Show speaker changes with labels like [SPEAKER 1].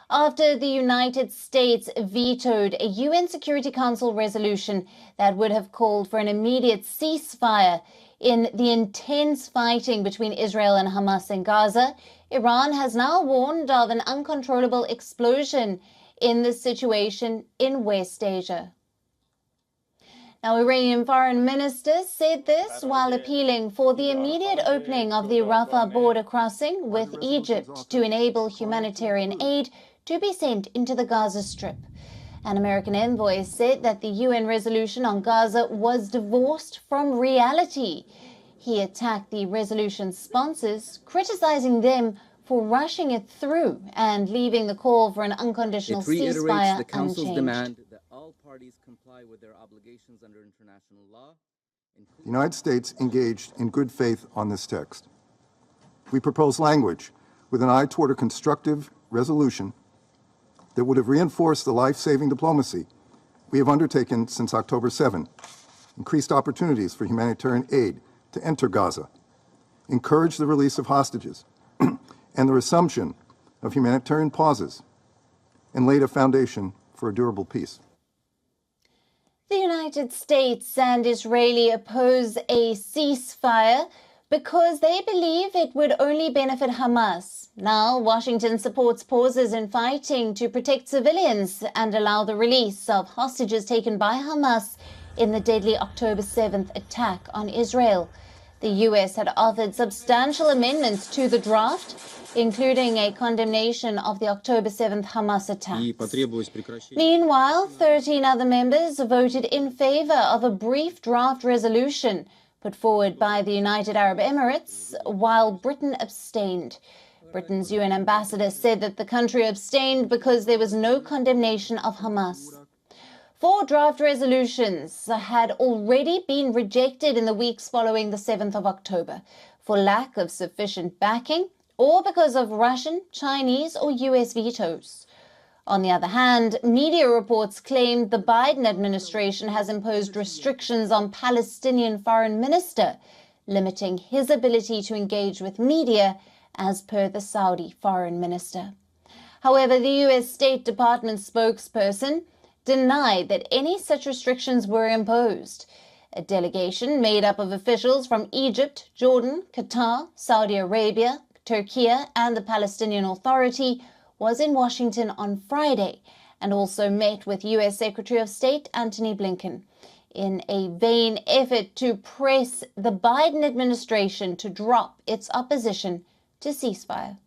[SPEAKER 1] after the United States vetoed a UN Security Council resolution that would have called for an immediate ceasefire in the intense fighting between Israel and Hamas in Gaza. Iran has now warned of an uncontrollable explosion in the situation in West Asia. Now, Iranian foreign minister said this while appealing for the immediate opening of the Rafah border crossing with Egypt to enable humanitarian aid to be sent into the Gaza Strip. An American envoy said that the UN resolution on Gaza was divorced from reality. He attacked the resolution's sponsors, criticizing them for rushing it through and leaving the call for an unconditional ceasefire
[SPEAKER 2] the Council's
[SPEAKER 1] unchanged.
[SPEAKER 2] demand that all parties comply with their obligations under international law.
[SPEAKER 3] The United States engaged in good faith on this text. We propose language with an eye toward a constructive resolution that would have reinforced the life-saving diplomacy we have undertaken since October 7, increased opportunities for humanitarian aid to enter Gaza, encouraged the release of hostages, and the resumption of humanitarian pauses, and laid a foundation for a durable peace.
[SPEAKER 1] The United States and Israel oppose a ceasefire because they believe it would only benefit Hamas. Now, Washington supports pauses in fighting to protect civilians and allow the release of hostages taken by Hamas in the deadly October 7th attack on Israel. The U.S. had offered substantial amendments to the draft, including a condemnation of the October 7th Hamas attacks. Meanwhile, 13 other members voted in favor of a brief draft resolution put forward by the United Arab Emirates, while Britain abstained. Britain's UN ambassador said that the country abstained because there was no condemnation of Hamas. 4 draft resolutions had already been rejected in the weeks following the 7th of October for lack of sufficient backing or because of Russian, Chinese, or US vetoes. On the other hand, media reports claimed the Biden administration has imposed restrictions on Palestinian Foreign Minister, limiting his ability to engage with media, as per the Saudi Foreign Minister. However, the US State Department spokesperson denied that any such restrictions were imposed. A delegation made up of officials from Egypt, Jordan, Qatar, Saudi Arabia, Turkey, and the Palestinian Authority was in Washington on Friday and also met with U.S. Secretary of State Antony Blinken in a vain effort to press the Biden administration to drop its opposition to ceasefire.